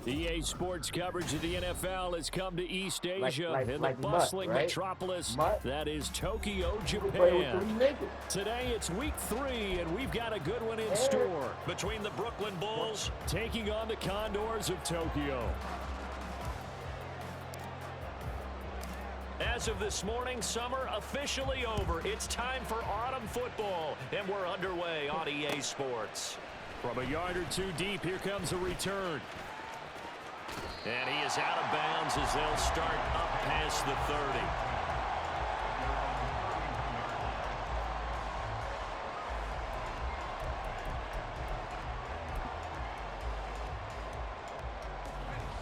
EA Sports coverage of the NFL has come to East Asia in the bustling metropolis that is Tokyo, Japan. Today it's week 3, and we've got a good one in store between the Brooklyn Bulls taking on the Condors of Tokyo. As of this morning, summer officially over. It's time for autumn football, and we're underway on EA Sports. From a yard or two deep, here comes a return. And he is out of bounds as they'll start up past the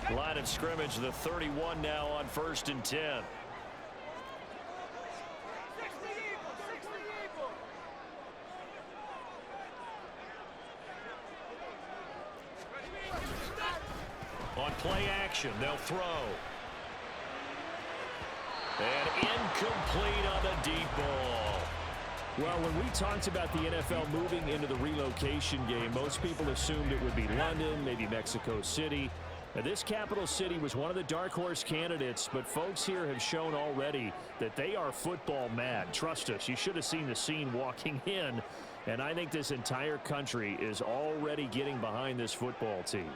30. Line of scrimmage, the 31 now on 1st and 10. On play action, they'll throw. And incomplete on the deep ball. Well, when we talked about the NFL moving into the relocation game, most people assumed it would be London, maybe Mexico City. Now, this capital city was one of the dark horse candidates, but folks here have shown already that they are football mad. Trust us, you should have seen the scene walking in, and I think this entire country is already getting behind this football team.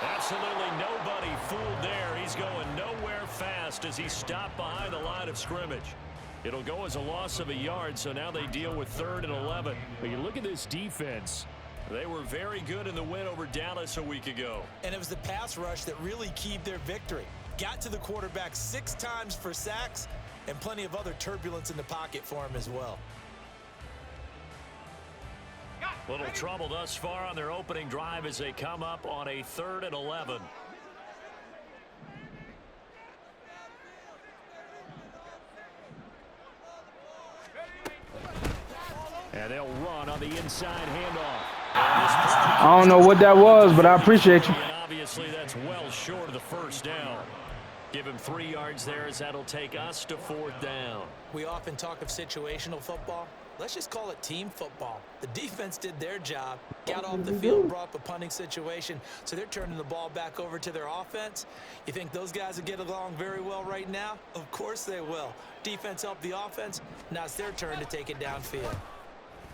Absolutely nobody fooled there. He's going nowhere fast as he stopped behind the line of scrimmage. It'll go as a loss of a yard, so now they deal with 3rd and 11. But you look at this defense. They were very good in the win over Dallas a week ago. And it was the pass rush that really keyed their victory. Got to the quarterback 6 times for sacks and plenty of other turbulence in the pocket for him as well. Little trouble thus far on their opening drive as they come up on a 3rd and 11. And they'll run on the inside handoff. I don't know what that was, but I appreciate you. And obviously, that's well short of the first down. Give him 3 yards there as that'll take us to 4th down. We often talk of situational football. Let's just call it team football. The defense did their job, got off the field, brought up a punting situation, so they're turning the ball back over to their offense. You think those guys will get along very well right now? Of course they will. Defense helped the offense. Now it's their turn to take it downfield.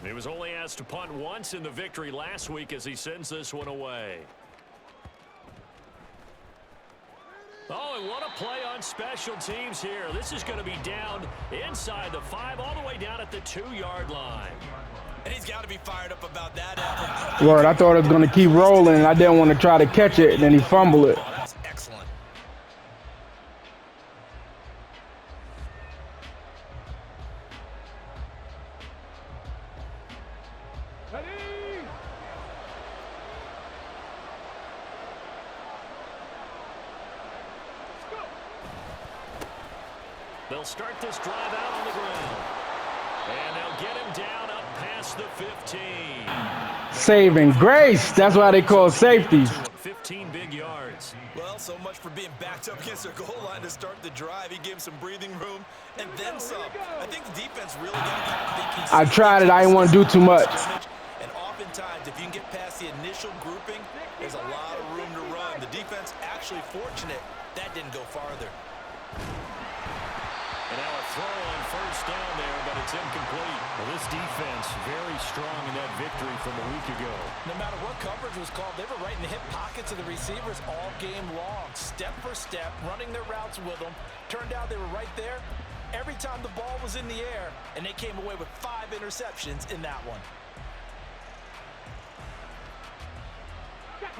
He was only asked to punt once in the victory last week as he sends this one away. Oh, and what a play on special teams here. This is going to be down inside the 5, all the way down at the 2-yard line. And he's got to be fired up about that effort. Word, I thought it was going to keep rolling, and I didn't want to try to catch it, and then he fumbled it. Oh, that's excellent. They'll start this drive out on the ground. And they'll get him down up past the 15. Saving grace. That's why they call safeties. 15 big yards. Well, so much for being backed up against their goal line to start the drive. He gave him some breathing room and then some. I think the defense really got I tried it. I didn't want to do too much. And oftentimes, if you can get past the initial grouping, there's a lot of room to run. The defense actually fortunate that didn't go farther. And now a throw on 1st down there, but it's incomplete. Well, this defense very strong in that victory from a week ago. No matter what coverage was called, they were right in the hip pockets of the receivers all game long. Step for step, running their routes with them. Turned out they were right there every time the ball was in the air, and they came away with 5 interceptions in that one.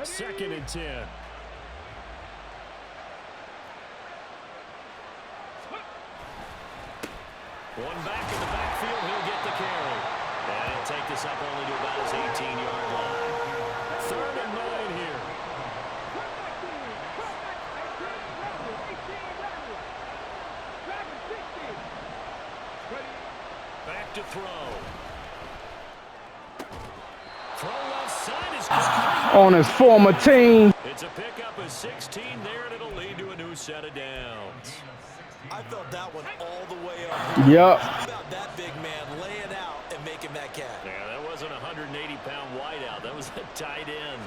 2nd and 10. One back in the backfield, he'll get the carry. And he'll take this up only to about his 18-yard line. 3rd and 9 here. Back to throw. Throw left side is complete. On his former team. It's a pickup of 16 there, and it'll lead to a new set of downs. I felt that one all the way up. Yep. How about that big man laying out making that catch. Yeah, that wasn't a 180-pound wideout. That was a tight end.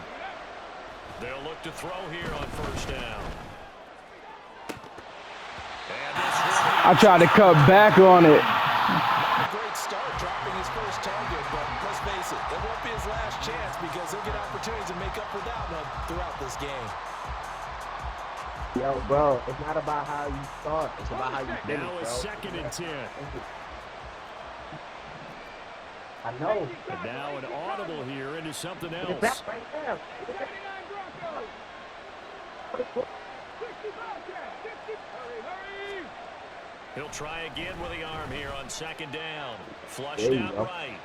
They'll look to throw here on first down. I tried to cut back on it. Not a great start dropping his first target, but let's face it, it won't be his last chance because he'll get opportunities to make up for that one throughout this game. Yo, bro, it's not about how you start. It's about how you finish, Now bro. a 2nd and 10. I know. And now an audible here into something Get else. back right there. He'll try again with the arm here on 2nd down. Flushed There you out go. right.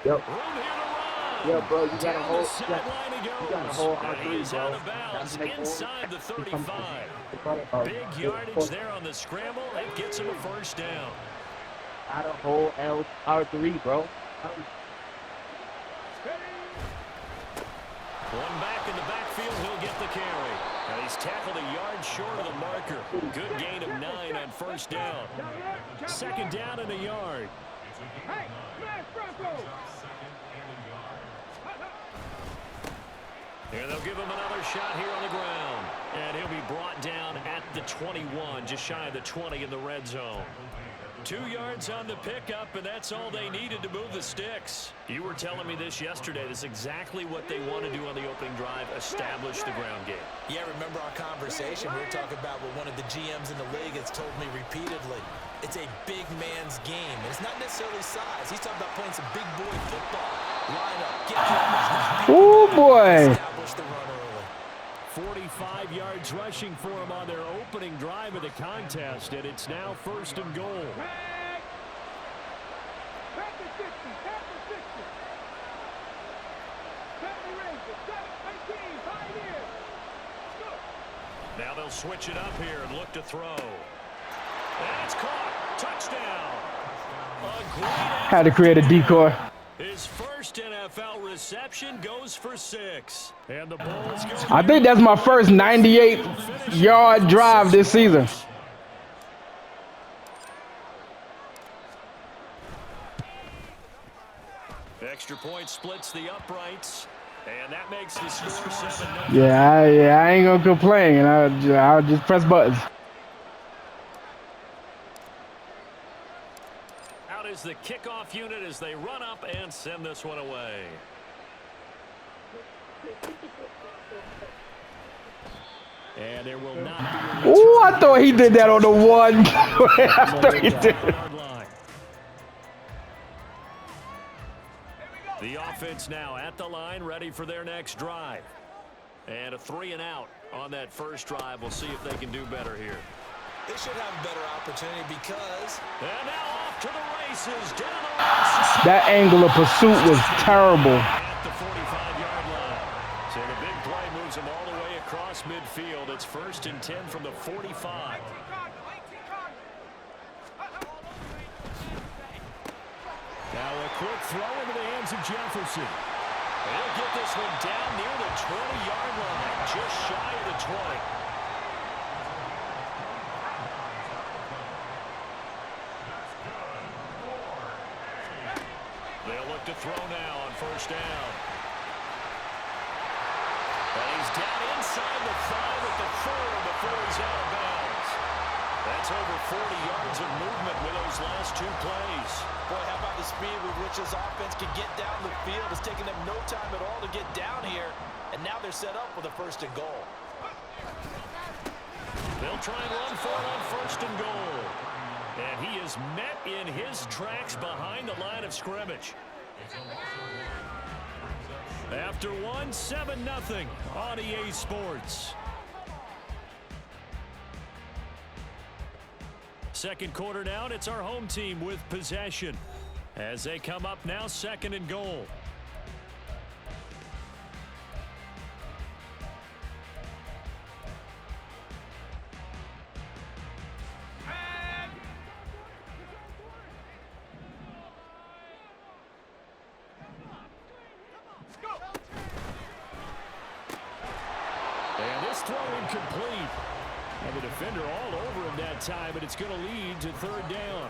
Yo, Room here to run. yo, bro, you gotta Down hold. the sideline he You gotta goes. hold And R3, he's bro. out of bounds inside the 35. Big yardage there on the scramble. That gets him a first down. Gotta hold R3, bro. One back in the backfield, he'll get the carry. And he's tackled a yard short of the marker. Good gain of 9 on first down. 2nd down and a yard. And they'll give him another shot here on the ground. And he'll be brought down at the 21, just shy of the 20 in the red zone. 2 yards on the pickup, and that's all they needed to move the sticks. You were telling me this yesterday. This is exactly what they want to do on the opening drive, establish the ground game. Yeah, remember our conversation? We were talking about what one of the GMs in the league has told me repeatedly. It's a big man's game. And it's not necessarily size. He's talking about playing some big boy football. Line up, get numbers. Oh, boy. Establish the run early. 45 yards rushing for him on their opening drive of the contest, and it's now 1st and goal. Now they'll switch it up here and look to throw. That's caught. Touchdown. A great Had to create a decoy. His first NFL reception goes for 6. And the Bulls go. I think that's my first 98-yard drive this season. Extra point splits the uprights. And that makes the score 7-0. Yeah, I ain't gonna complain. I'll just press buttons. Out is the kickoff unit as they run up and send this one away. And there will not be a Ooh, I thought he did that on the one. I thought he did. The offense now at the line, ready for their next drive. And a 3-and-out on that first drive. We'll see if they can do better here. They should have a better opportunity because... And now off to the races. Down the right. That angle of pursuit was terrible. At the 45-yard line. So the big play moves them all the way across midfield. It's 1st and 10 from the 45. Now a quick throw into the hands of Jefferson. He'll get this one down near the 20-yard line, just shy of the 20. They'll look to throw now on first down. And he's down inside the 5 at the 4 before he's out of bounds. That's over 40 yards of movement with those last 2 plays. Boy, how about the speed with which this offense can get down the field? It's taken them no time at all to get down here, and now they're set up with a 1st and goal. They'll try and run for it on 1st and goal. And he is met in his tracks behind the line of scrimmage. After 7-0 on EA Sports. Second quarter down, it's our home team with possession. As they come up now, 2nd and goal. And this throw incomplete. And the defender all over him that time, but it's going to lead to 3rd down.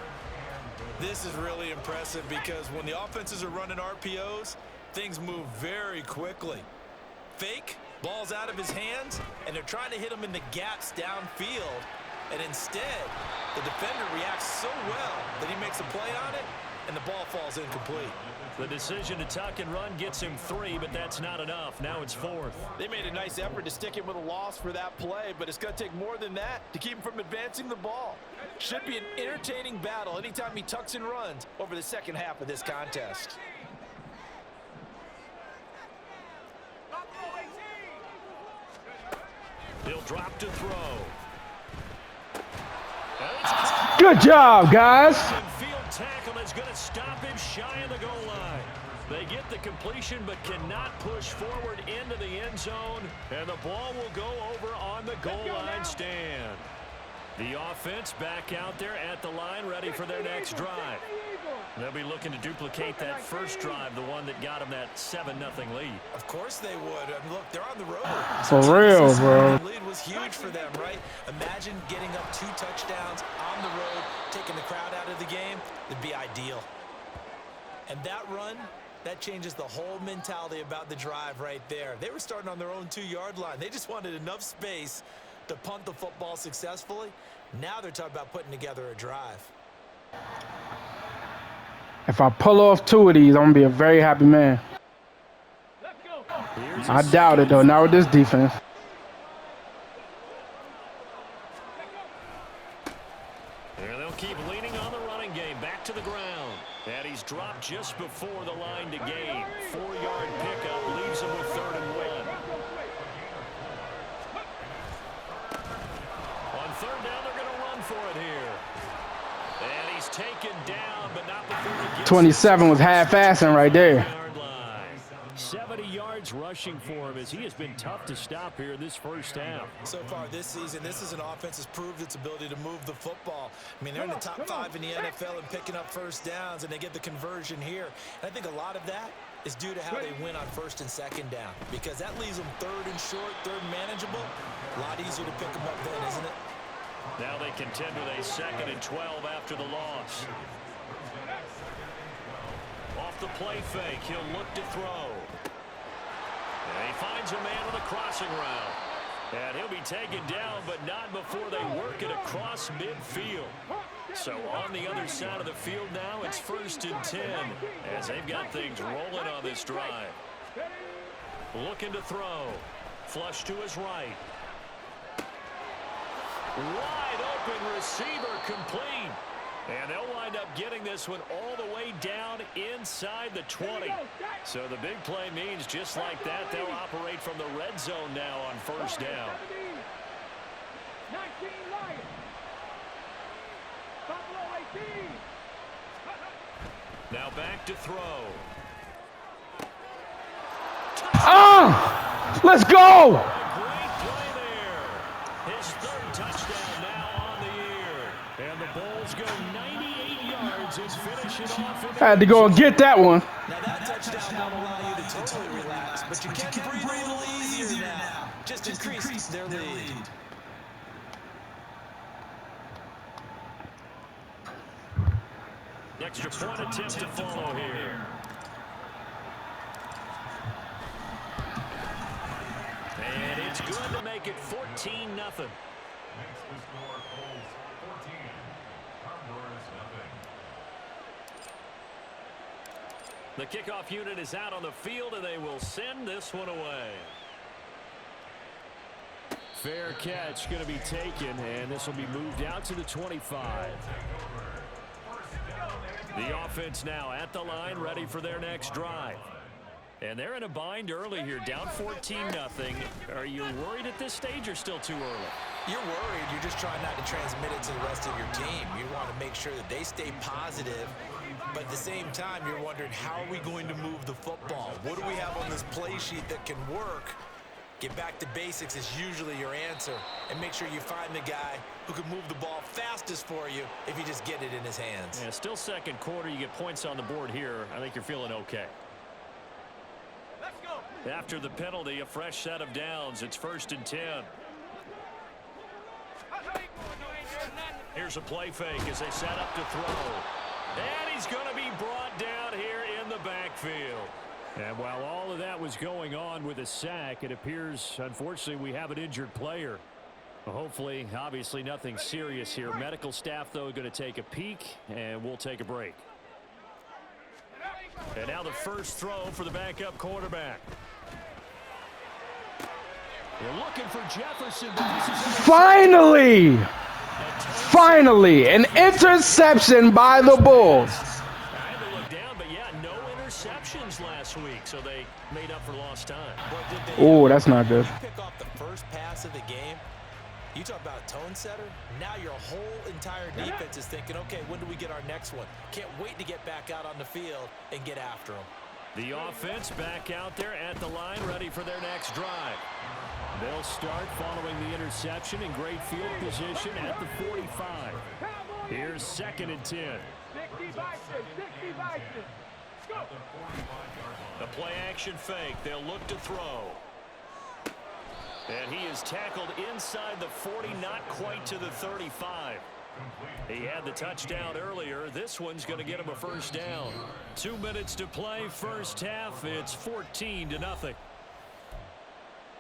This is really impressive because when the offenses are running RPOs, things move very quickly. Fake, ball's out of his hands, and they're trying to hit him in the gaps downfield. And instead, the defender reacts so well that he makes a play on it, and the ball falls incomplete. The decision to tuck and run gets him 3, but that's not enough. Now it's 4th. They made a nice effort to stick him with a loss for that play, but it's going to take more than that to keep him from advancing the ball. Should be an entertaining battle anytime he tucks and runs over the second half of this contest. He'll drop to throw. Good job, guys. Field tackle is going to stop him shy of the goal line. They get the completion but cannot push forward into the end zone, and the ball will go over on the goal line stand. The offense back out there at the line, ready for their next drive. They'll be looking to duplicate that first drive, the one that got them that 7-0 lead. Of course they would. I mean, look, they're on the road. For real, bro. The lead was huge for them, right? Imagine getting up 2 touchdowns on the road, taking the crowd out of the game. It'd be ideal. And that run, that changes the whole mentality about the drive right there. They were starting on their own 2-yard line. They just wanted enough space to punt the football successfully. Now they're talking about putting together a drive. If I pull off 2 of these, I'm going to be a very happy man. I doubt it, though. Not with this defense. There they'll keep leaning on the running game. Back to the ground. And he's dropped just before the line to gain. 4-yard pickup leaves him with 3rd and 1. On 3rd down, they're going to run for it here. And he's taken down, but not before he gets 27 was half-assing right there. 70 yards rushing for him as he has been tough to stop here in this first half. So far this season, this is an offense that's proved its ability to move the football. I mean, they're in the top 5 in the NFL in picking up first downs, and they get the conversion here. And I think a lot of that is due to how they win on 1st and 2nd down, because that leaves them 3rd and short, 3rd and manageable. A lot easier to pick them up then, isn't it? Now they contend with a 2nd and 12 after the loss. Off the play fake, he'll look to throw. And he finds a man on the crossing route. And he'll be taken down, but not before they work it across midfield. So on the other side of the field now, it's 1st and 10 as they've got things rolling on this drive. Looking to throw. Flush to his right. Wide open receiver complete. And they'll wind up getting this one all the way down inside the 20. So the big play means just like that, they'll operate from the red zone now on 1st down. Now back to throw. Let's go! Great play there. His 3rd touchdown now on the year. And the Bulls go 98 yards and finish it off. Had to go and get that one. Now that touchdown won't allow you to totally relax, but you can breathe a little easier now. Just increase their lead. Extra point attempt to follow here. And it's good to make it 14-0. Next to score, Bulls 14, Condors nothing. The kickoff unit is out on the field, and they will send this one away. Fair catch going to be taken, and this will be moved out to the 25. The offense now at the line, ready for their next drive. And they're in a bind early here, down 14-0. Are you worried at this stage or still too early? You're worried. You're just trying not to transmit it to the rest of your team. You want to make sure that they stay positive. But at the same time, you're wondering, how are we going to move the football? What do we have on this play sheet that can work? Get back to basics is usually your answer. And make sure you find the guy who can move the ball fastest for you if you just get it in his hands. Yeah, still 2nd quarter. You get points on the board here. I think you're feeling okay. Let's go. After the penalty, a fresh set of downs. It's 1st and 10. Here's a play fake as they set up to throw. And he's going to be brought down here in the backfield. And while all of that was going on with a sack, it appears, unfortunately, we have an injured player. Well, hopefully, obviously, nothing serious here. Medical staff, though, going to take a peek, and we'll take a break. And now the first throw for the backup quarterback. They're looking for Jefferson, but this is Finally! Finally, an interception by the Bulls. I had to look down, but yeah, no interceptions last week, so they made up for lost time. Oh, that's not good. Pick off the first pass of the game. You talk about a tone setter. Now your whole entire defense is thinking, okay, when do we get our next one? Can't wait to get back out on the field and get after them. The offense back out there at the line, ready for their next drive. They'll start following the interception in great field position at the 45. Here's 2nd and 10. The play action fake. They'll look to throw. And he is tackled inside the 40, not quite to the 35. He had the touchdown earlier. This one's going to get him a first down. 2 minutes to play, first half. It's 14-0.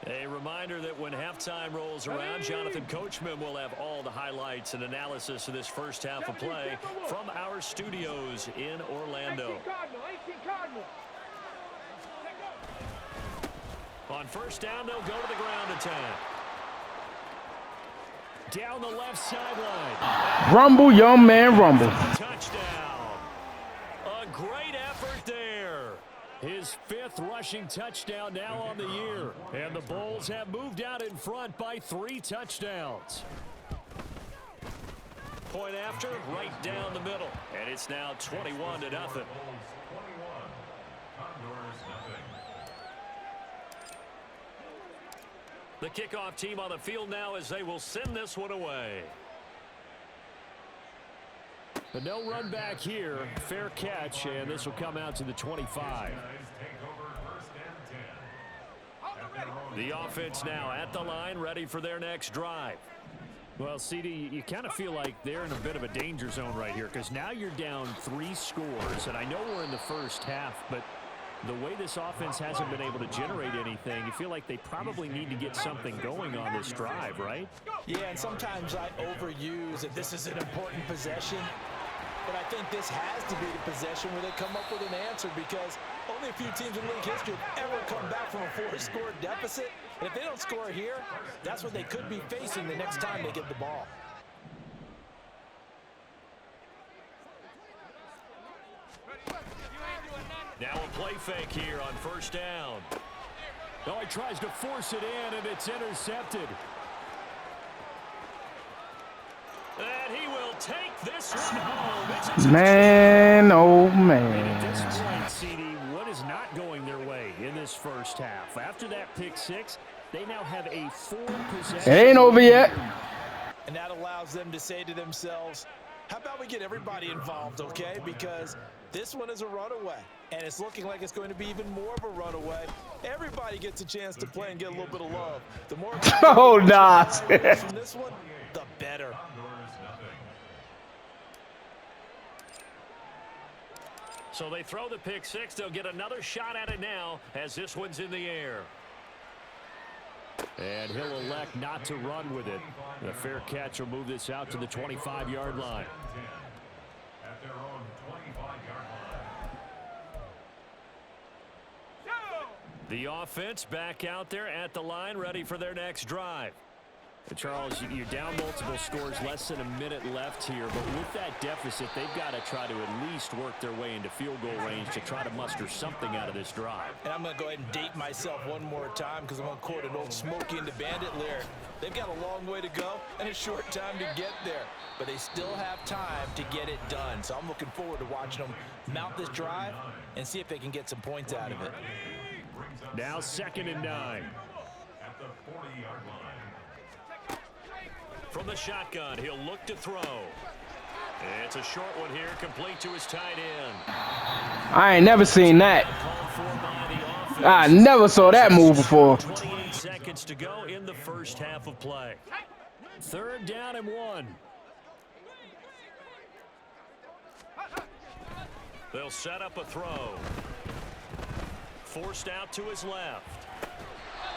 A reminder that when halftime rolls around, Jonathan Coachman will have all the highlights and analysis of this first half of play from our studios in Orlando. On first down, they'll go to the ground attack. Down the left sideline. Rumble, young man, rumble. Touchdown. A great effort there. His 5th rushing touchdown now on the year. And the Bulls have moved out in front by 3 touchdowns. Point after, right down the middle. And it's now 21-0. Condors, nothing. The kickoff team on the field now as they will send this one away. But no run back here. Fair catch, and this will come out to the 25. The offense now at the line, ready for their next drive. Well, CD, you kind of feel like they're in a bit of a danger zone right here because now you're down 3 scores, and I know we're in the first half, but the way this offense hasn't been able to generate anything, you feel like they probably need to get something going on this drive, right? Yeah, and sometimes I overuse that this is an important possession. But I think this has to be the possession where they come up with an answer because only a few teams in league history have ever come back from a 4-score deficit. And if they don't score here, that's what they could be facing the next time they get the ball. Now a play fake here on first down. Oh, he tries to force it in, and it's intercepted. And he will take this one home. It's Man, oh and at this man. point, CD, what is not going their way in this first half? After that pick 6, they now have a 4-possession. It ain't over yet. And that allows them to say to themselves, how about we get everybody involved, okay? Because this one is a runaway, and it's looking like it's going to be even more of a runaway. Everybody gets a chance to play and get a little bit of love. The more Oh, nah. from this one, the better. So they throw the pick 6. They'll get another shot at it now as this one's in the air. And he'll elect not to run with it. The fair catch will move this out to the 25-yard line. At their own 25-yard line. The offense back out there at the line, ready for their next drive. And Charles, you're down multiple scores, less than a minute left here. But with that deficit, they've got to try to at least work their way into field goal range to try to muster something out of this drive. And I'm going to go ahead and date myself one more time because I'm going to quote an old Smokey and the Bandit lyric. They've got a long way to go and a short time to get there. But they still have time to get it done. So I'm looking forward to watching them mount this drive and see if they can get some points out of it. Now 2nd and 9. At the 40-yard line. From the shotgun, he'll look to throw. It's a short one here, complete to his tight end. I ain't never seen that. Called for by the offense. I never saw that move before. 28 seconds to go in the first half of play. 3rd down and 1. They'll set up a throw. Forced out to his left.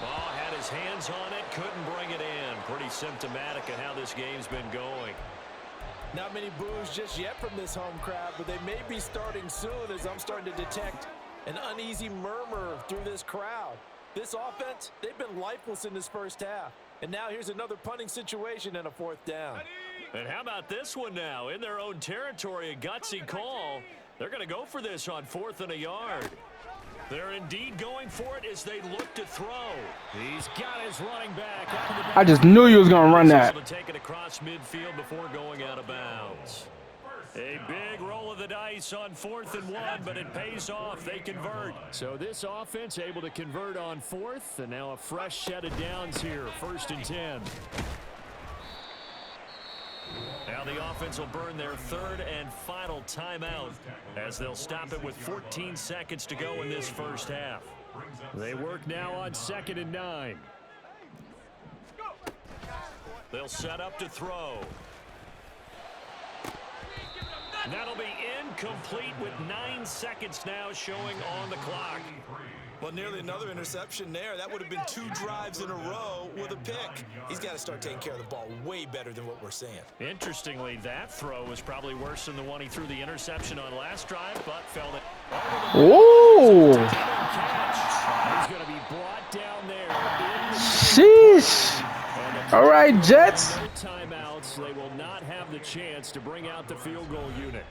Oh, had his hands on it, couldn't bring it in. Pretty symptomatic of how this game's been going. Not many boos just yet from this home crowd, but they may be starting soon as I'm starting to detect an uneasy murmur through this crowd. This offense, they've been lifeless in this first half. And now here's another punting situation and a 4th down. And how about this one now? In their own territory, a gutsy call. They're going to go for this on 4th and a yard. They're indeed going for it as they look to throw. He's got his running back out of the back. I just knew you was going to run that. To take it across midfield before going out of bounds. A big roll of the dice on 4th and 1, but it pays off. They convert. So this offense able to convert on 4th, and now a fresh set of downs here. 1st and 10. Now the offense will burn their 3rd and final timeout as they'll stop it with 14 seconds to go in this first half. They work now on 2nd and 9. They'll set up to throw. That'll be incomplete with 9 seconds now showing on the clock. Well, nearly another interception there. That would have been 2 drives in a row with a pick. He's got to start taking care of the ball way better than what we're seeing. Interestingly, that throw was probably worse than the one he threw the interception on last drive, but felt it. Ooh. He's going to be brought down there. Sheesh. All right, Jets. Timeouts. They will not have the chance to bring out the field goal unit.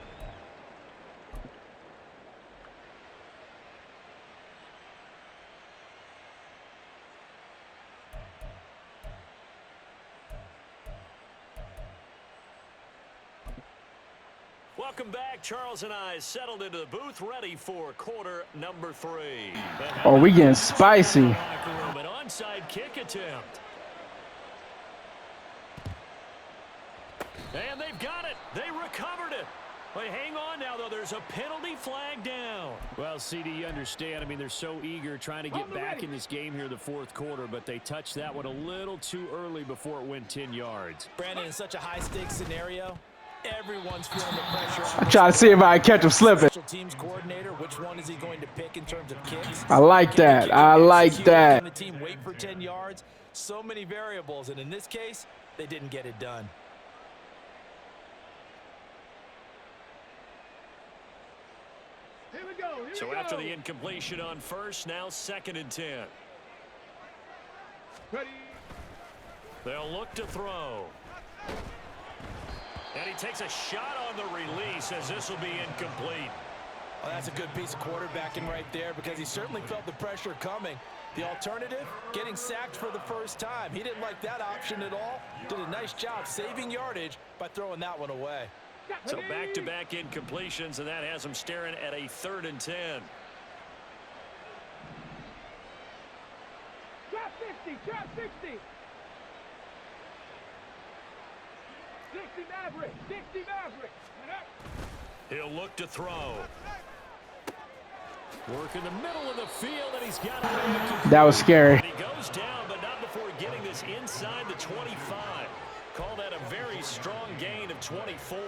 Welcome back. Charles and I settled into the booth, ready for quarter number 3. Oh, we getting spicy. An onside kick attempt. And they've got it. They recovered it. But hang on now, though. There's a penalty flag down. Well, CD, you understand. I mean, they're so eager trying to get back in this game here in the 4th quarter, but they touched that one a little too early before it went 10 yards. Brandon, in such a high-stakes scenario, everyone's feeling the pressure. I'm trying to see if I can catch him slipping. Special teams coordinator, which one is he going to pick in terms of kicks? I like that. I like that. The team wait for 10 yards. So many variables, and in this case, they didn't get it done. So after the incompletion on 1st, now 2nd and 10. Ready. They'll look to throw. And he takes a shot on the release as this will be incomplete. Well, that's a good piece of quarterbacking right there because he certainly felt the pressure coming. The alternative, getting sacked for the first time. He didn't like that option at all. Did a nice job saving yardage by throwing that one away. So back-to-back incompletions, and that has him staring at a 3rd and 10. Drop 60, drop 60. 60 Maverick, 60 Maverick. He'll look to throw. Work in the middle of the field, and he's got it. That was scary. And he goes down, but not before getting this inside the 25. Call that a very strong gain of 24.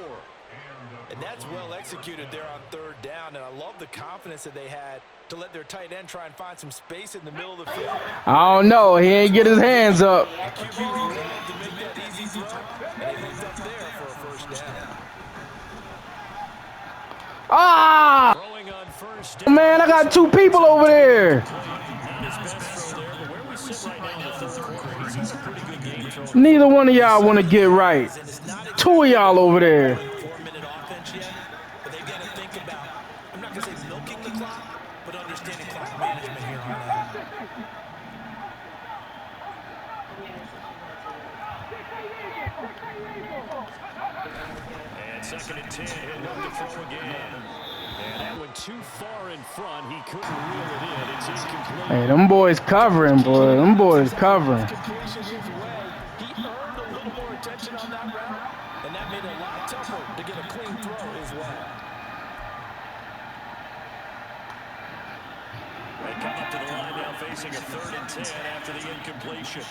And that's well executed there on 3rd down, and I love the confidence that they had to let their tight end try and find some space in the middle of the field. I don't know. He ain't get his hands up. The QB was able to make that easy throw, and he looked up there for a 1st down. Ah! Throwing on 1st down. Man, I got 2 people over there. Not his best throw there, but where we sit right now in the 3rd quarter, he's had a pretty good game throwing. Neither one of y'all want to get right. 2 of y'all over there. 4-minute offense yet, but they've got to think about, I'm not going to say milking the clock, but understanding clock management here on out. And 2nd and 10, he'll look to throw again. And that went too far in front. He couldn't reel it in. It's incomplete. Hey, them boys covering, boy. Them boys covering. Completion his way. He earned a little more attention on that route, and that made it a lot tougher to get a clean throw as well. They come up to the line now facing a 3rd and 10 after the incompletion.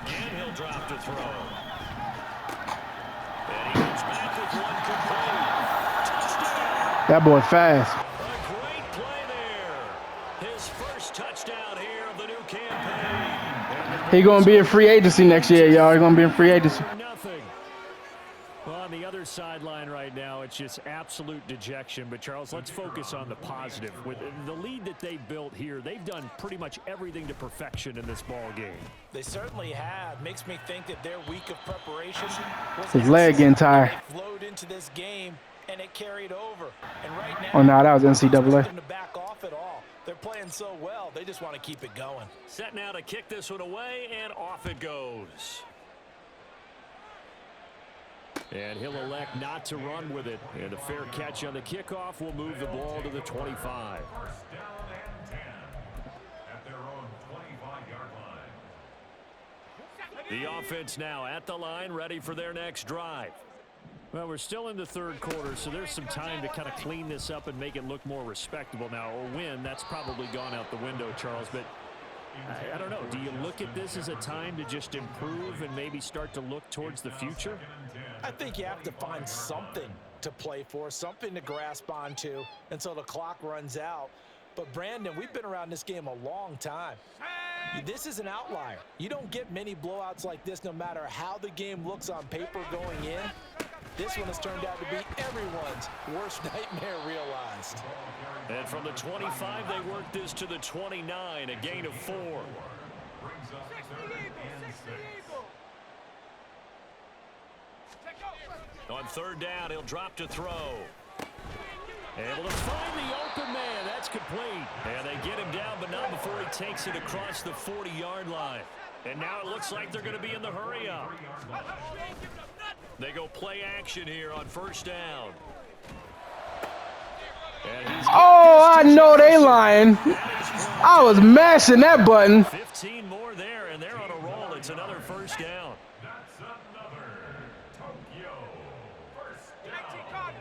Again, he'll drop to throw. And he comes back with one complete. Touchdown. That boy fast. A great play there. His first touchdown here of the new campaign. He gonna be in free agency next year, y'all. He gonna be in free agency. Nothing. Well, on the other sideline right now, it's just absolute dejection. But, Charles, let's focus on the positive. With the lead that they built here, they've done pretty much everything to perfection in this ball game. They certainly have. Makes me think that their week of preparation was His leg getting tired. They flowed into this game, and it carried over. And right now, Oh, no, that was NCAA. to back off at all. They're playing so well, they just want to keep it going. Set now to kick this one away, and off it goes. And he'll elect not to run with it. And a fair catch on the kickoff will move the ball to the 25. First down and 10 at their own 25-yard line. The offense now at the line, ready for their next drive. Well, we're still in the third quarter, so there's some time to kind of clean this up and make it look more respectable now. A win, that's probably gone out the window, Charles, but I don't know. Do you look at this as a time to just improve and maybe start to look towards the future? I think you have to find something to play for, something to grasp onto until the clock runs out. But, Brandon, we've been around this game a long time. This is an outlier. You don't get many blowouts like this no matter how the game looks on paper going in. This one has turned out to be everyone's worst nightmare realized. And from the 25, they work this to the 29, a gain of 4. On third down, he'll drop to throw. Able to find the open man. That's complete. And they get him down, but not before he takes it across the 40-yard line. And now it looks like they're going to be in the hurry-up. They go play action here on first down. Oh, I know they lying. I was mashing that button. 15 more there, and they're on a roll. It's another first down. That's another Tokyo first down.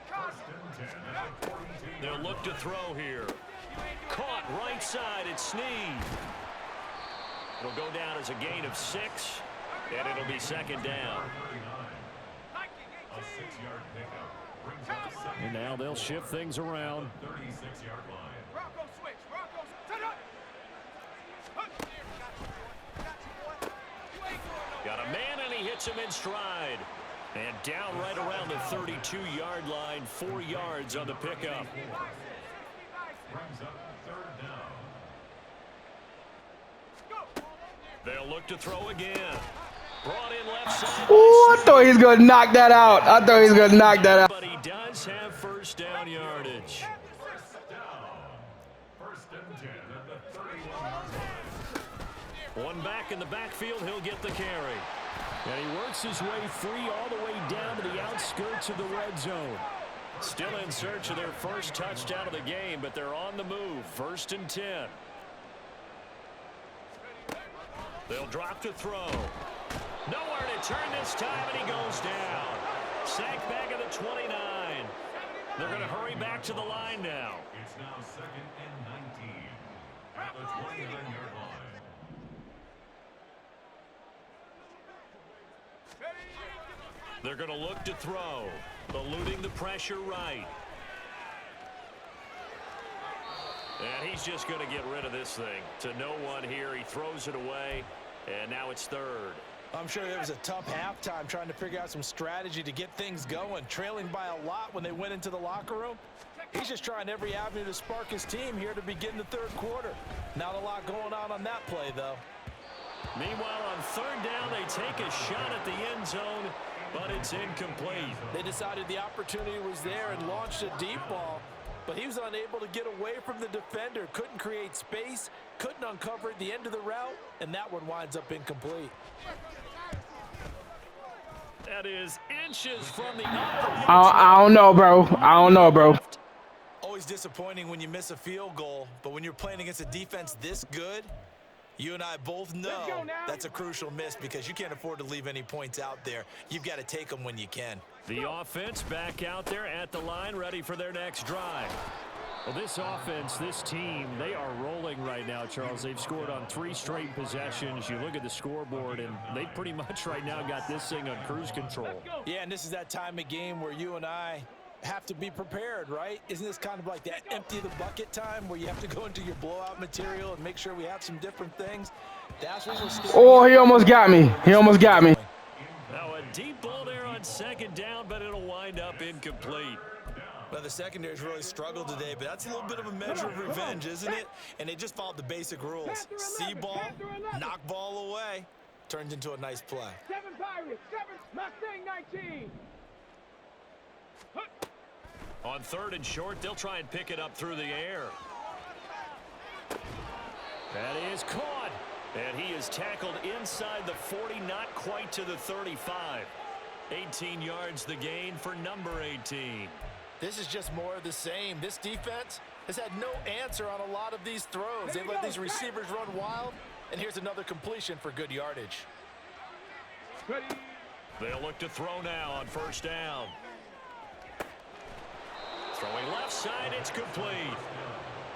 First and 10 at the 42. They'll look to throw here. Caught right side. It's Snead. It'll go down as a gain of 6, and it'll be second down. A 6-yard pickup brings up second. And now they'll shift things around. 36-yard line. Bronco switch. Bronco. Set up. Got a man, and he hits him in stride. And down right around the 32-yard line, 4 yards on the pickup. Brings up third down. They'll look to throw again. Brought in left side. Ooh, I thought he was going to knock that out. I thought he was going to knock that out. But he does have first down yardage. First down. First and 10 at the 31-yard line. One back in the backfield, he'll get the carry. And he works his way free all the way down to the outskirts of the red zone. Still in search of their first touchdown of the game, but they're on the move. First and 10. They'll drop to throw. Nowhere to turn this time, and he goes down. Sacked back at the 29. They're going to hurry back to the line now. It's now second and 19 at the 29-yard line. They're going to look to throw, eluding the pressure right. And he's just going to get rid of this thing. To no one here, he throws it away, and now it's third. I'm sure it was a tough halftime trying to figure out some strategy to get things going, trailing by a lot when they went into the locker room. He's just trying every avenue to spark his team here to begin the third quarter. Not a lot going on that play, though. Meanwhile, on third down, they take a shot at the end zone, but it's incomplete. They decided the opportunity was there and launched a deep ball, but he was unable to get away from the defender, couldn't create space, couldn't uncover at the end of the route, and that one winds up incomplete. That is inches from the I don't know, bro. I don't know, bro. Always disappointing when you miss a field goal, but when you're playing against a defense this good, you and I both know that's a crucial miss because you can't afford to leave any points out there. You've got to take them when you can. The offense back out there at the line, ready for their next drive. Well, this offense, this team, they are rolling right now, Charles. They've scored on 3 straight possessions. You look at the scoreboard, and they pretty much right now got this thing on cruise control. Yeah, and this is that time of game where you and I have to be prepared, right? Isn't this kind of like that empty the bucket time where you have to go into your blowout material and make sure we have some different things? That's what we're still. Oh, he almost got me. He almost got me. Now a deep ball there on second down, but it'll wind up incomplete. Well, the secondary's really struggled today, but that's a little bit of a measure of revenge, isn't it? And they just followed the basic rules. See ball, knock ball away, turns into a nice play. 7 Pirates, 7 Mustang 19. On 3rd and short, they'll try and pick it up through the air. That is caught. And he is tackled inside the 40, not quite to the 35. 18 yards the gain for number 18. This is just more of the same. This defense has had no answer on a lot of these throws. They let these receivers run wild, and here's another completion for good yardage. They'll look to throw now on 1st down. Throwing left side, it's complete.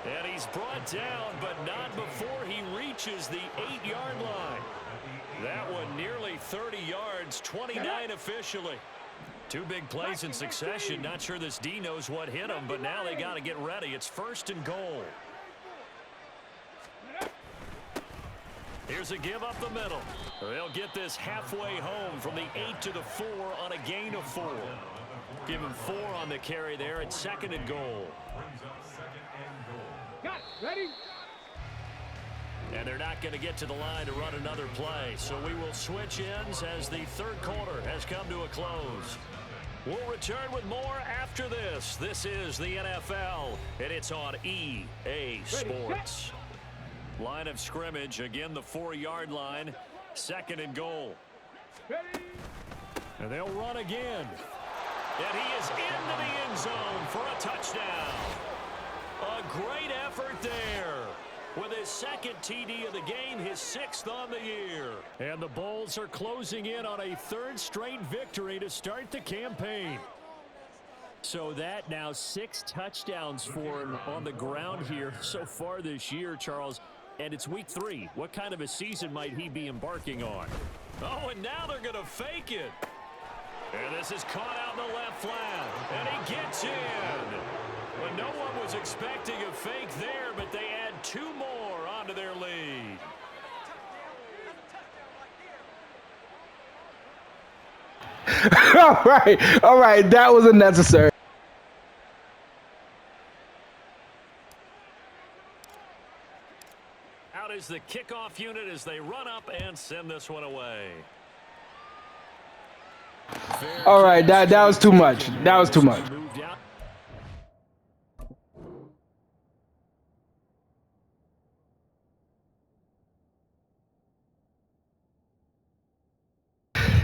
And he's brought down, but not before he reaches the 8-yard line. That one nearly 30 yards, 29 officially. 2 big plays in succession. Not sure this D knows what hit him, but now they got to get ready. It's 1st and goal. Here's a give up the middle. They'll get this halfway home from the 8 to the 4 on a gain of 4. Give him 4 on the carry there at 2nd and goal. Got it. Ready? And they're not going to get to the line to run another play. So we will switch ends as the 3rd quarter has come to a close. We'll return with more after this. This is the NFL, and it's on EA Sports. Line of scrimmage, again the 4-yard line, 2nd and goal. And they'll run again. And he is into the end zone for a touchdown. A great effort there. With his 2nd TD of the game, his 6th on the year. And the Bulls are closing in on a 3rd straight victory to start the campaign. So that now 6 touchdowns for him on the ground here so far this year, Charles. And it's week 3. What kind of a season might he be embarking on? Oh, and now they're going to fake it. And this is caught out in the left flat. And he gets in. Well, no one was expecting a fake there, but they add 2 more onto their lead. All right, that was unnecessary. Out is the kickoff unit as they run up and send this one away. All right, that was too much. That was too much.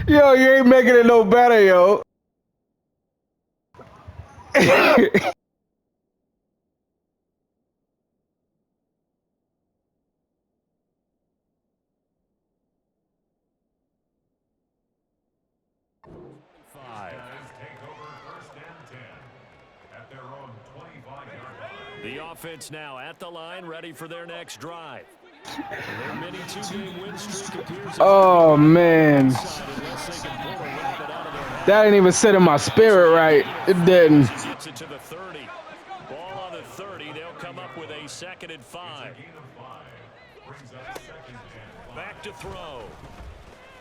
Yo, you ain't making it no better, yo. The offense now at the line, ready for their next drive. Their mini 2-game win streak appears. Oh, man. That didn't even sit in my spirit right. It didn't. Gets it to the 30. Ball on the 30. They'll come up with a 2nd and 5. Back to throw.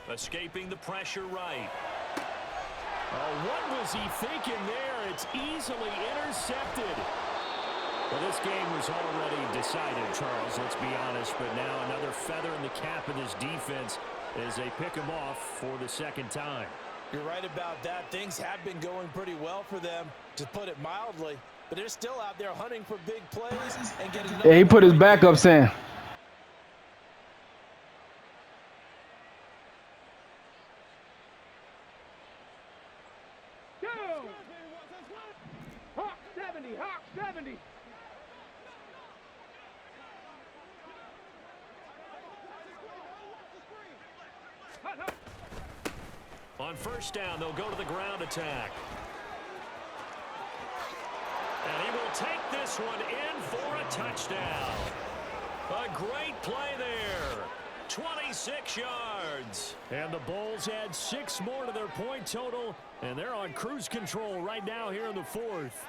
Escaping the pressure right. Oh, what was he thinking there? It's easily intercepted. Well, this game was already decided, Charles, let's be honest. But now another feather in the cap of this defense as they pick him off for the 2nd time. You're right about that. Things have been going pretty well for them, to put it mildly. But they're still out there hunting for big plays and getting. Yeah, he put his backups in. Hawk 70, Hawk 70. On 1st down, they'll go to the ground attack. And he will take this one in for a touchdown. A great play there. 26 yards. And the Bulls add 6 more to their point total, and they're on cruise control right now here in the fourth.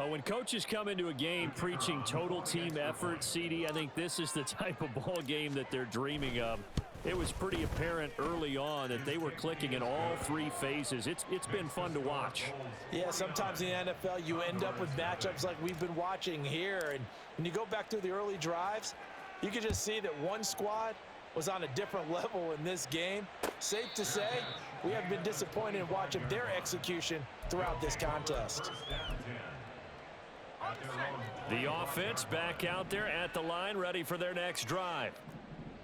When coaches come into a game preaching total team effort, CD, I think this is the type of ball game that they're dreaming of. It was pretty apparent early on that they were clicking in all 3 phases. It's been fun to watch. Yeah, sometimes in the NFL you end up with matchups like we've been watching here. And when you go back through the early drives, you can just see that one squad was on a different level in this game. Safe to say, we have been disappointed in watching their execution throughout this contest. The offense back out there at the line, ready for their next drive.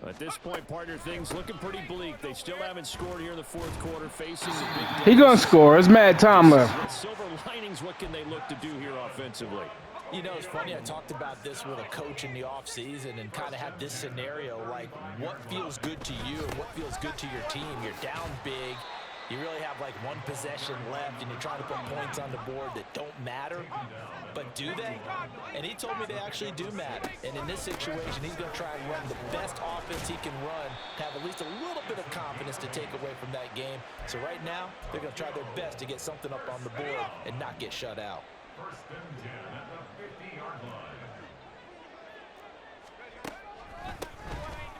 At this point, partner, things looking pretty bleak. They still haven't scored here in the fourth quarter, facing the big He gonna score. It's mad time left. With silver linings, what can they look to do here offensively? You know, it's funny, I talked about this with a coach in the offseason and kind of had this scenario, like what feels good to you and what feels good to your team. You're down big. You really have like one possession left, and you're trying to put points on the board that don't matter. But do they? And he told me they actually do matter. And in this situation, he's going to try and run the best offense he can run, have at least a little bit of confidence to take away from that game. So right now, they're going to try their best to get something up on the board and not get shut out. First and 10 at the 50-yard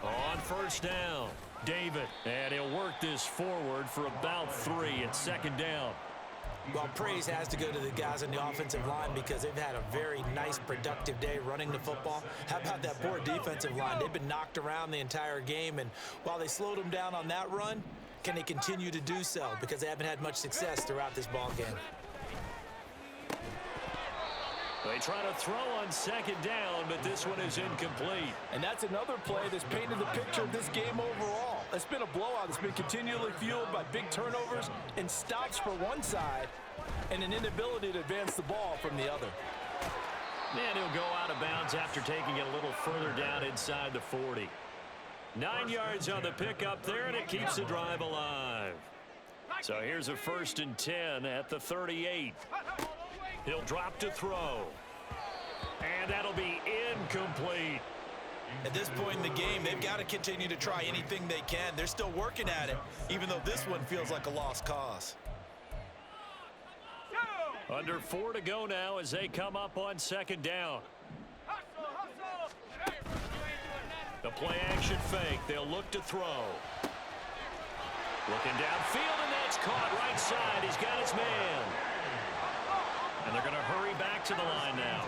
line. On first down, David. And he'll work this forward for about 3 at second down. Well, praise has to go to the guys on the offensive line because they've had a very nice, productive day running the football. How about that poor defensive line? They've been knocked around the entire game, and while they slowed them down on that run, can they continue to do so? Because they haven't had much success throughout this ball game. They try to throw on second down, but this one is incomplete. And that's another play that's painted the picture of this game overall. It's been a blowout. It's been continually fueled by big turnovers and stops for one side and an inability to advance the ball from the other. And he'll go out of bounds after taking it a little further down inside the 40. 9 yards on the pickup there, and it keeps the drive alive. So here's a 1st and 10 at the 38. He'll drop to throw. And that'll be incomplete. At this point in the game, they've got to continue to try anything they can. They're still working at it, even though this one feels like a lost cause. Under 4 to go now as they come up on second down. The play action fake. They'll look to throw. Looking downfield, and that's caught right side. He's got his man. And they're going to hurry back to the line now.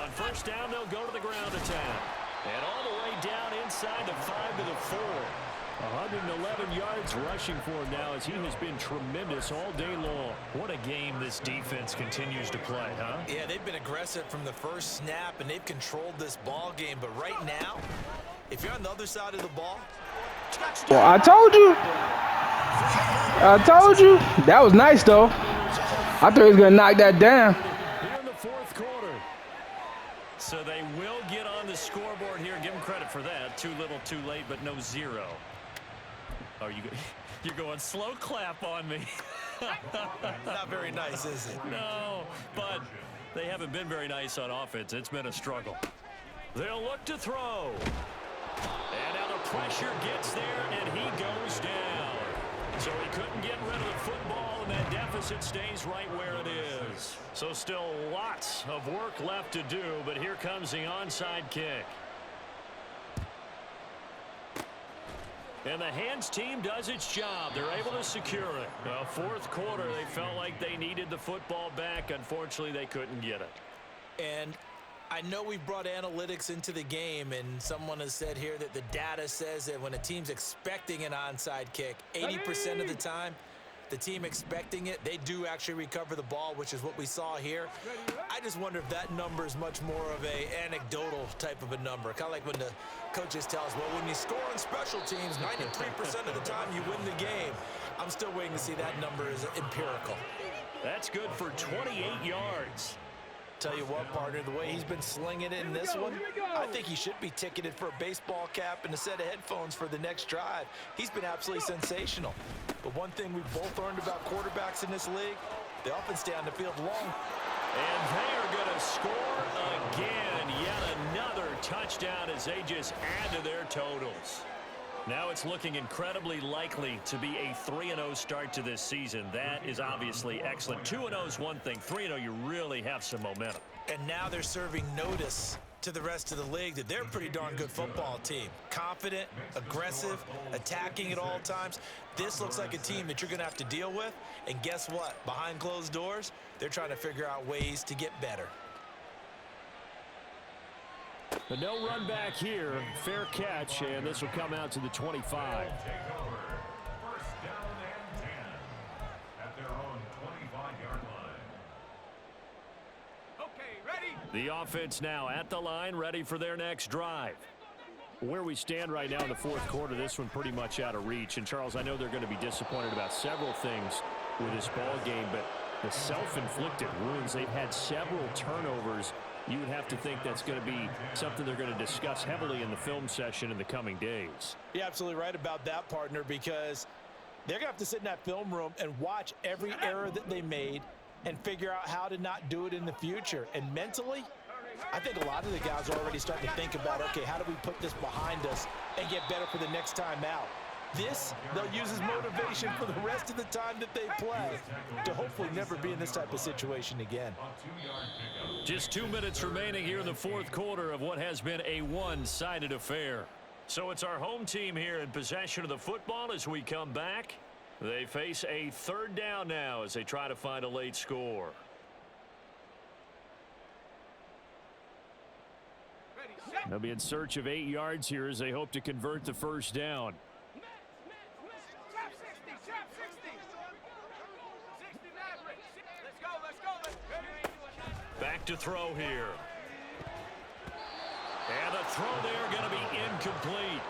On first down, they'll go to the ground attack. And all the way down inside the 5 to the 4. 111 yards rushing for him now as he has been tremendous all day long. What a game this defense continues to play, huh? Yeah, they've been aggressive from the first snap, and they've controlled this ball game. But right now, if you're on the other side of the ball, touchdown. Well, I told you. That was nice, though. I thought he was going to knock that down. Here in the fourth quarter. So they will get on the scoreboard here. Give them credit for that. Too little, too late, but no 0. Oh, you're going slow clap on me. Not very nice, is it? No, but they haven't been very nice on offense. It's been a struggle. They'll look to throw. And now the pressure gets there, and he goes down. So he couldn't get rid of the football, and that deficit stays right where it is. So still lots of work left to do, but here comes the onside kick. And the hands team does its job. They're able to secure it. Fourth quarter, they felt like they needed the football back. Unfortunately, they couldn't get it. And I know we've brought analytics into the game, and someone has said here that the data says that when a team's expecting an onside kick, 80% of the time, the team expecting it, they do actually recover the ball, which is what we saw here. I just wonder if that number is much more of a anecdotal type of a number. Kind of like when the coaches tell us, well, when you score on special teams, 93% of the time you win the game. I'm still waiting to see that number is empirical. That's good for 28 yards. Tell you what, partner, the way he's been slinging it in this one, I think he should be ticketed for a baseball cap and a set of headphones for the next drive. He's been absolutely sensational. But one thing we've both learned about quarterbacks in this league, they often stay on the field long. And they are going to score again. Yet another touchdown as they just add to their totals. Now it's looking incredibly likely to be a 3-0 start to this season. That is obviously excellent. 2-0 is one thing. 3-0, you really have some momentum. And now they're serving notice to the rest of the league that they're a pretty darn good football team. Confident, aggressive, attacking at all times. This looks like a team that you're going to have to deal with. And guess what? Behind closed doors, they're trying to figure out ways to get better. But no run back here. Fair catch, and this will come out to the 25. Take over. First down and 10 at their own 25-yard line. Okay, ready? The offense now at the line, ready for their next drive. Where we stand right now in the fourth quarter, this one pretty much out of reach. And, Charles, I know they're going to be disappointed about several things with this ball game, but the self-inflicted wounds, they've had several turnovers. You would have to think that's going to be something they're going to discuss heavily in the film session in the coming days. You're absolutely right about that, partner, because they're going to have to sit in that film room and watch every error that they made and figure out how to not do it in the future. And mentally, I think a lot of the guys are already starting to think about, okay, how do we put this behind us and get better for the next time out? This, they'll use as motivation for the rest of the time that they play to hopefully never be in this type of situation again. Just 2 minutes remaining here in the fourth quarter of what has been a one-sided affair. So it's our home team here in possession of the football as we come back. They face a third down now as they try to find a late score. They'll be in search of 8 yards here as they hope to convert the first down. Back to throw here. And the throw there going to be incomplete.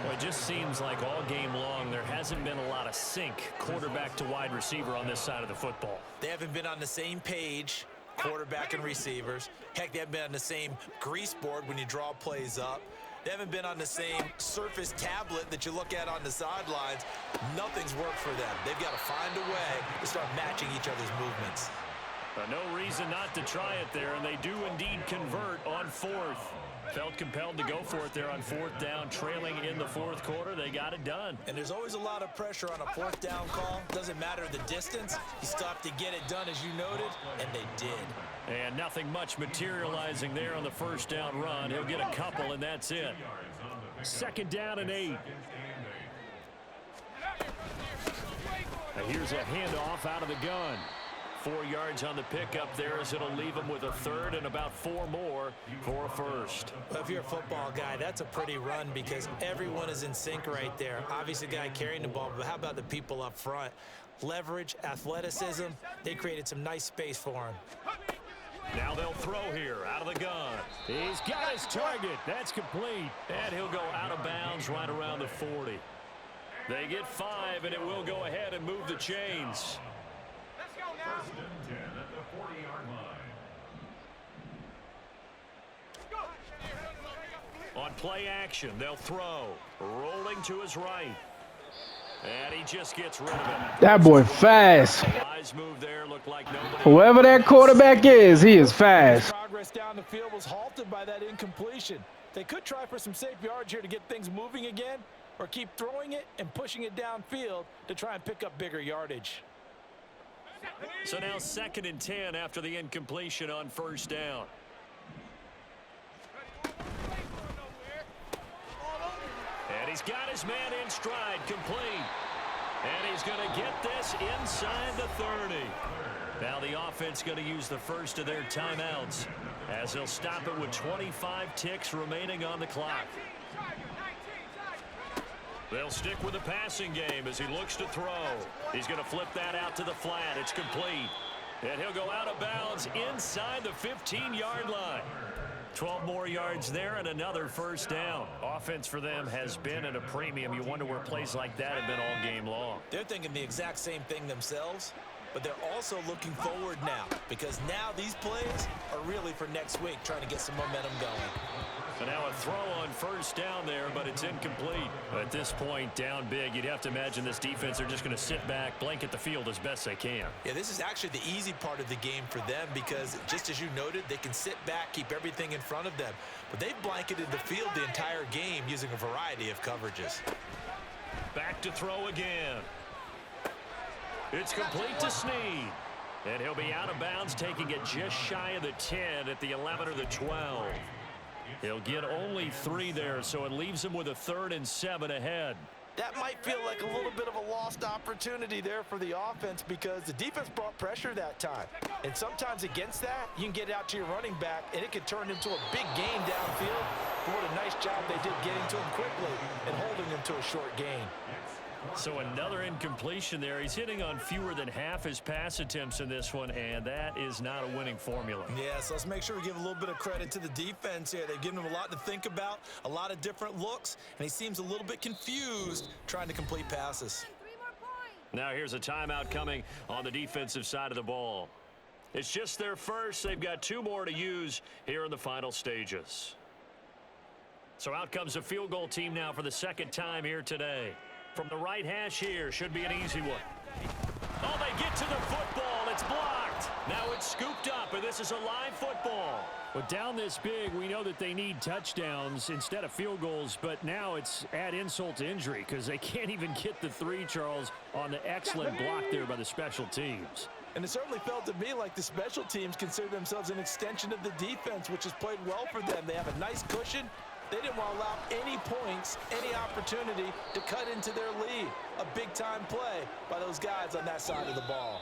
Well, it just seems like all game long there hasn't been a lot of sync quarterback to wide receiver on this side of the football. They haven't been on the same page, quarterback and receivers. Heck, they haven't been on the same grease board when you draw plays up. They haven't been on the same surface tablet that you look at on the sidelines. Nothing's worked for them. They've got to find a way to start matching each other's movements. No reason not to try it there, and they do indeed convert on fourth. Felt compelled to go for it there on fourth down, trailing in the fourth quarter. They got it done. And there's always a lot of pressure on a fourth down call. Doesn't matter the distance. You stop to get it done, as you noted, and they did. And nothing much materializing there on the first down run. He'll get a couple, and that's it. Second down and 8. Now here's a handoff out of the gun. 4 yards on the pickup there as it'll leave him with a third and about 4 more for a first. Well, if you're a football guy, that's a pretty run because everyone is in sync right there. Obviously, the guy carrying the ball, but how about the people up front? Leverage, athleticism, they created some nice space for him. Now they'll throw here out of the gun. He's got his target. That's complete. And he'll go out of bounds right around the 40. They get 5, and it will go ahead and move the chains. First and 10 at the 40-yard line. On play action, they'll throw. Rolling to his right. And he just gets rid of it. That boy fast. Wise move there. Looked like nobody. Whoever that quarterback is, he is fast. Progress down the field was halted by that incompletion. They could try for some safe yards here to get things moving again, or keep throwing it and pushing it downfield to try and pick up bigger yardage. So now 2nd and 10 after the incompletion on first down. And he's got his man in stride, complete. And he's going to get this inside the 30. Now the offense going to use the first of their timeouts as they'll stop it with 25 ticks remaining on the clock. They'll stick with the passing game as he looks to throw. He's going to flip that out to the flat. It's complete. And he'll go out of bounds inside the 15-yard line. 12 more yards there and another first down. Offense for them has been at a premium. You wonder where plays like that have been all game long. They're thinking the exact same thing themselves. but they're also looking forward now because now these plays are really for next week, trying to get some momentum going. And now a throw on first down there, but it's incomplete. At this point, down big, you'd have to imagine this defense are just going to sit back, blanket the field as best they can. Yeah, this is actually the easy part of the game for them because, just as you noted, they can sit back, keep everything in front of them. But they've blanketed the field the entire game using a variety of coverages. Back to throw again. It's complete to Snead. And he'll be out of bounds, taking it just shy of the 10 at the 11 or the 12. He'll get only 3 there, so it leaves him with a 3rd and 7 ahead. That might feel like a little bit of a lost opportunity there for the offense because the defense brought pressure that time. And sometimes against that, you can get out to your running back, and it could turn into a big gain downfield. But what a nice job they did getting to him quickly and holding him to a short gain. So another incompletion there. He's hitting on fewer than half his pass attempts in this one, and that is not a winning formula. Yes, let's make sure we give a little bit of credit to the defense here. They've given him a lot to think about, a lot of different looks, and he seems a little bit confused trying to complete passes. Now here's a timeout coming on the defensive side of the ball. It's just their first. They've got 2 more to use here in the final stages. So out comes a field goal team now for the 2nd time here today. From the right hash here, should be an easy one. Oh, they get to the football. It's blocked. Now it's scooped up, and this is a live football. But down this big, we know that they need touchdowns instead of field goals, but now it's add insult to injury because they can't even get the 3, Charles, on the excellent block there by the special teams. And it certainly felt to me like the special teams consider themselves an extension of the defense, which has played well for them. They have a nice cushion. They didn't want to allow any points, any opportunity to cut into their lead. A big-time play by those guys on that side of the ball.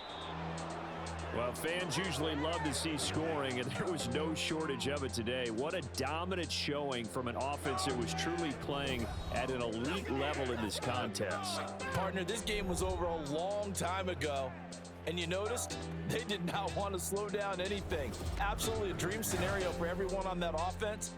Well, fans usually love to see scoring, and there was no shortage of it today. What a dominant showing from an offense that was truly playing at an elite level in this contest. Partner, this game was over a long time ago. And you noticed they did not want to slow down anything. Absolutely a dream scenario for everyone on that offense.